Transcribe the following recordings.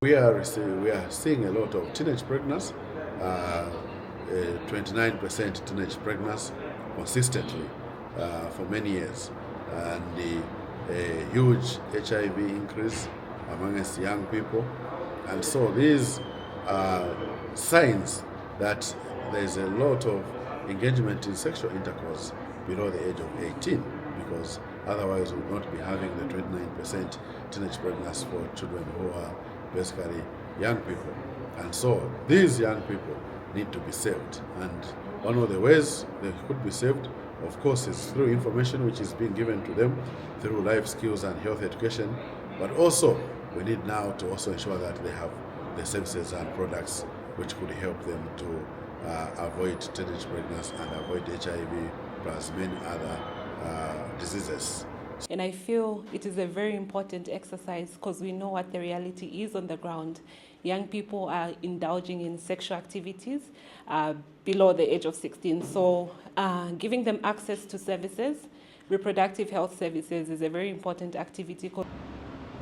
We are seeing a lot of teenage pregnancy, 29% teenage pregnancy consistently for many years, and a huge HIV increase amongst young people. And so these are signs that there's a lot of engagement in sexual intercourse below the age of 18, because otherwise we would not be having the 29% teenage pregnancy for children who are basically young people. And so these young people need to be saved. And one of the ways they could be saved, of course, is through information which is being given to them through life skills and health education. But also, we need now to also ensure that they have the services and products which could help them to avoid teenage pregnancy and avoid HIV plus many other diseases. And I feel it is a very important exercise because we know what the reality is on the ground. Young people are indulging in sexual activities below the age of 16. So giving them access to services, reproductive health services, is a very important activity.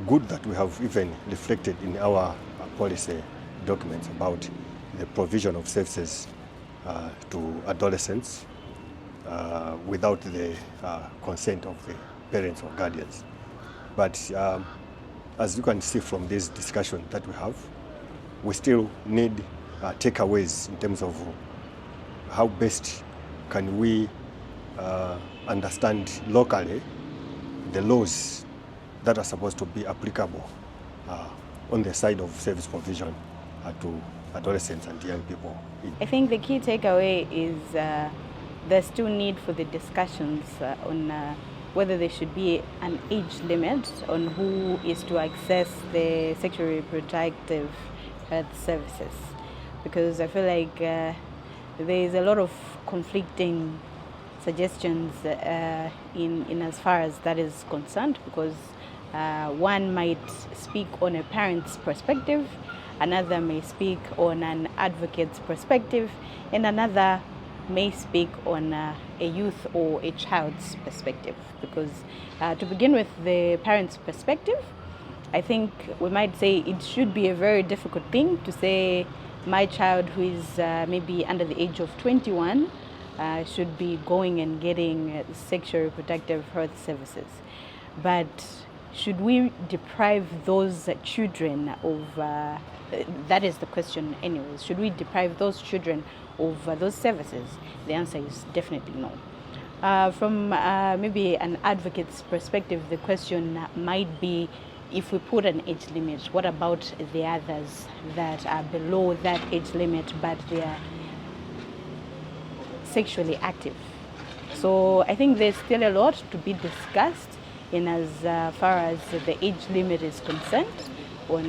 Good that we have even reflected in our policy documents about the provision of services to adolescents without the consent of the parents or guardians. But as you can see from this discussion that we have, we still need takeaways in terms of how best can we understand locally the laws that are supposed to be applicable on the side of service provision to adolescents and young people. I think the key takeaway is there's still need for the discussions on whether there should be an age limit on who is to access the sexual reproductive health services, because I feel like there is a lot of conflicting suggestions in as far as that is concerned, because one might speak on a parent's perspective, another may speak on an advocate's perspective, and another may speak on a youth or a child's perspective. Because to begin with, the parent's perspective, I think we might say it should be a very difficult thing to say my child who is maybe under the age of 21 should be going and getting sexual reproductive health services. But should we deprive those children of, that is the question anyways, should we deprive those children of those services? The answer is definitely no. From maybe an advocate's perspective, the question might be, if we put an age limit, what about the others that are below that age limit but they are sexually active? So I think there's still a lot to be discussed in as far as the age limit is concerned on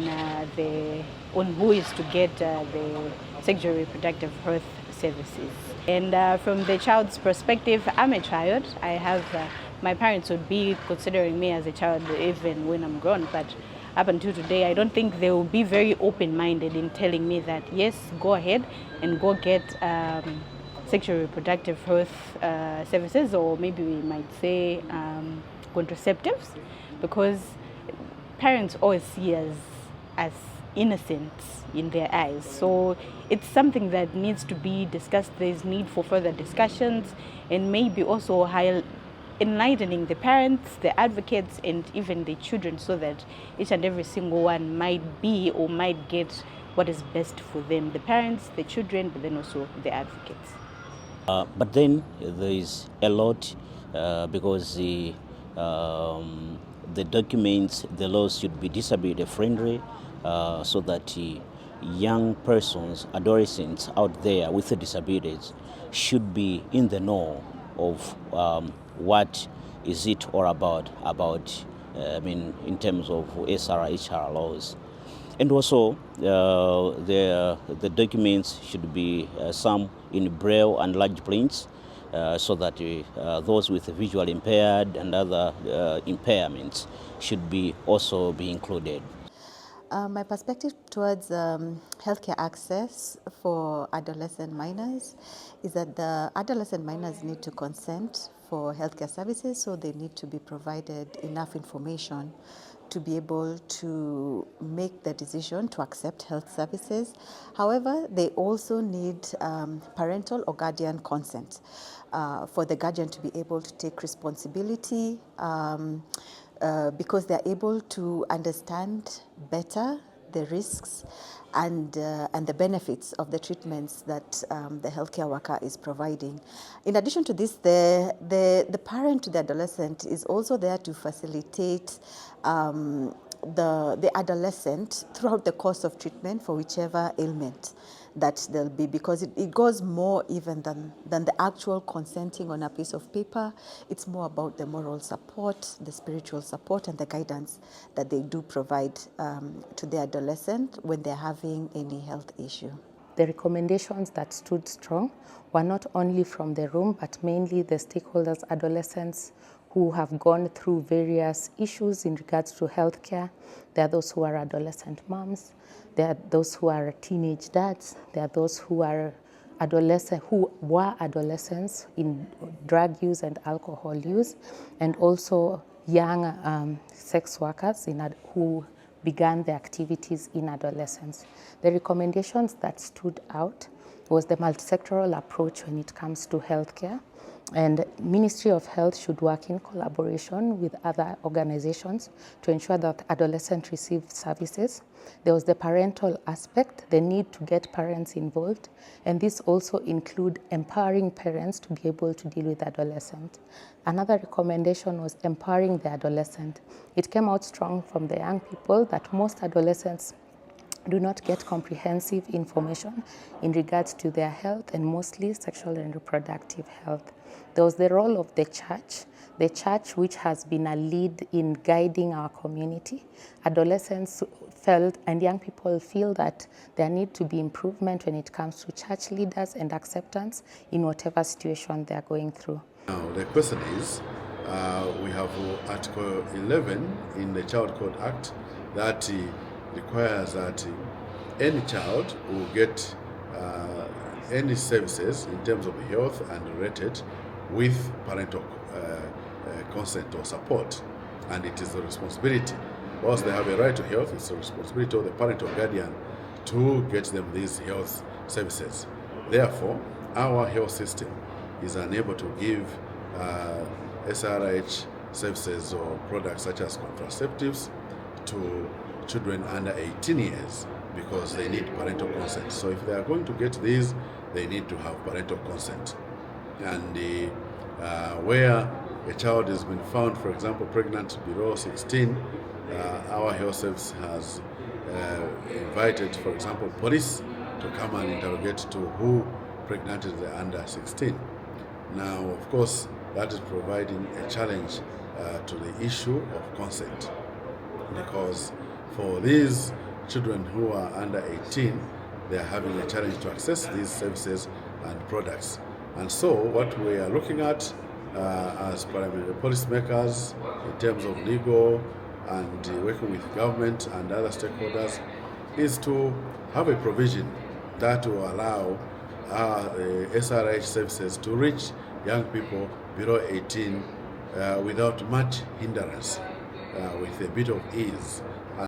who is to get the sexual reproductive health services. And from the child's perspective, I'm a child. I have my parents would be considering me as a child even when I'm grown, but up until today, I don't think they will be very open-minded in telling me that yes, go ahead and go get sexual reproductive health services, or maybe we might say contraceptives, because parents always see us as innocent in their eyes. So it's something that needs to be discussed. There's need for further discussions, and maybe also enlightening the parents, the advocates, and even the children, so that each and every single one might be or might get what is best for them, the parents, the children, but then also the advocates. But then there is a lot because the documents, the laws should be disability friendly, so that young persons, adolescents out there with disabilities should be in the know of what is it all about in terms of SR/HR laws. And also the documents should be some in Braille and large prints, so that those with visual impaired and other impairments should be also be included. My perspective towards healthcare access for adolescent minors is that the adolescent minors need to consent for healthcare services, so they need to be provided enough information to be able to make the decision to accept health services. However, they also need parental or guardian consent for the guardian to be able to take responsibility because they're able to understand better the risks and the benefits of the treatments that the healthcare worker is providing. In addition to this, the parent to the adolescent is also there to facilitate the adolescent throughout the course of treatment for whichever ailment that there'll be, because it goes more even than the actual consenting on a piece of paper. It's more about the moral support, the spiritual support, and the guidance that they do provide to the adolescent when they're having any health issue. The recommendations that stood strong were not only from the room, but mainly the stakeholders, adolescents who have gone through various issues in regards to healthcare. There are those who are adolescent moms, there are those who are teenage dads, there are those who are who were adolescents in drug use and alcohol use, and also young sex workers who began their activities in adolescence. The recommendations that stood out was the multisectoral approach when it comes to healthcare. And Ministry of Health should work in collaboration with other organizations to ensure that adolescents receive services. There was the parental aspect, the need to get parents involved, and this also include empowering parents to be able to deal with adolescents. Another recommendation was empowering the adolescent. It came out strong from the young people that most adolescents do not get comprehensive information in regards to their health, and mostly sexual and reproductive health. There was the role of the church which has been a lead in guiding our community. Adolescents felt and young people feel that there need to be improvement when it comes to church leaders and acceptance in whatever situation they are going through. Now the question is, we have Article 11 in the Child Code Act that requires that any child will get any services in terms of health and related with parental consent or support, and it is the responsibility. Whilst they have a right to health, it's the responsibility of the parent or guardian to get them these health services. Therefore, our health system is unable to give SRH services or products such as contraceptives to children under 18 years because they need parental consent. So if they are going to get these, they need to have parental consent. And where a child has been found, for example, pregnant below 16, our health service has invited, for example, police to come and interrogate to who pregnanted the under 16. Now, of course, that is providing a challenge to the issue of consent, because for these children who are under 18, they are having a challenge to access these services and products. And so what we are looking at as policymakers in terms of legal and working with government and other stakeholders is to have a provision that will allow SRH services to reach young people below 18 without much hindrance, with a bit of ease.